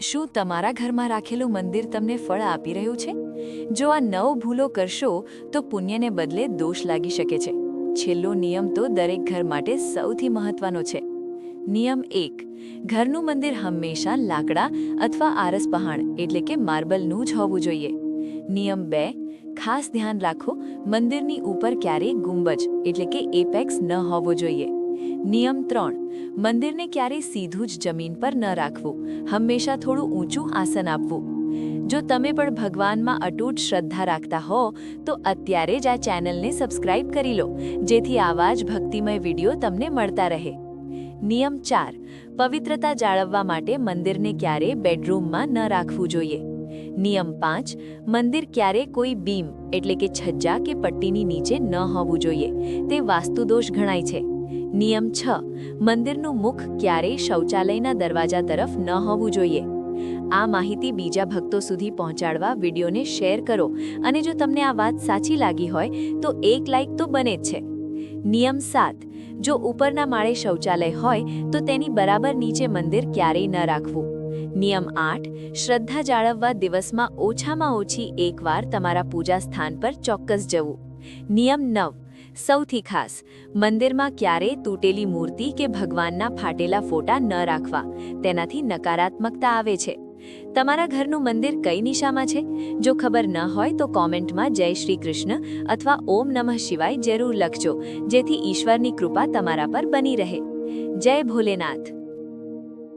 શું તમારા ઘરમાં રાખેલું મંદિર તમને ફળ આપી રહ્યું છે? જો આ 9 ભૂલો કરશો તો પુણ્યને બદલે દોષ લાગી શકે છે. છેલ્લો નિયમ તો દરેક ઘર માટે સૌથી મહત્વનો છે. નિયમ 1. ઘરનું મંદિર હંમેશા લાકડા અથવા આરસ પહાણ એટલે કે માર્બલનું જ હોવું જોઈએ. નિયમ 2. ખાસ ધ્યાન રાખો, મંદિરની ઉપર ક્યારેય ગુંબજ એટલે કે એપેક્સ ન હોવો જોઈએ. નિયમ 3. મંદિરને ક્યારેય સીધું જ જમીન પર ન રાખવું, હંમેશા થોડું ઊંચું આસન આપવું. જો તમે પણ ભગવાનમાં અતૂટ શ્રદ્ધા રાખતા હો તો અત્યારે જ આ ચેનલને સબસ્ક્રાઇબ કરી લો, જેથી આવા જ ભક્તિમય વિડીયો તમને મળતા રહે. નિયમ 4. પવિત્રતા જાળવવા માટે મંદિરને ક્યારેય બેડરૂમમાં ન રાખવું જોઈએ. નિયમ 5. મંદિર ક્યારે કોઈ બીમ એટલે કે છજ્જા કે પટ્ટીની નીચે ન હોવું જોઈએ, તે વાસ્તુદોષ ગણાય છે. નિયમ 6. મંદિરનું મુખ ક્યારેય શૌચાલયના દરવાજા તરફ ન હોવું જોઈએ. આ માહિતી બીજા ભક્તો સુધી પહોંચાડવા વિડીયોને શેર કરો, અને જો તમને આ વાત સાચી લાગી હોય તો એક લાઈક તો બને જ છે. નિયમ 7. જો ઉપરના માળે શૌચાલય હોય તો તેની બરાબર નીચે મંદિર ક્યારેય ન રાખવું. નિયમ 8. શ્રદ્ધા જાળવવા દિવસમાં ઓછામાં ઓછી એકવાર તમારા પૂજા સ્થાન પર ચોક્કસ જવું. નિયમ 9. સૌથી ખાસ, મંદિરમાં ક્યારેય તૂટેલી મૂર્તિ કે ભગવાનના ફાટેલા ફોટા ન રાખવા, તેનાથી નકારાત્મકતા આવે છે. તમારા ઘરનું મંદિર કઈ દિશામાં છે? જો ખબર ન હોય તો કોમેન્ટમાં જય શ્રી કૃષ્ણ અથવા ઓમ નમઃ શિવાય જરૂર લખજો, જેથી ઈશ્વરની કૃપા તમારા પર બની રહે. જય ભોલેનાથ.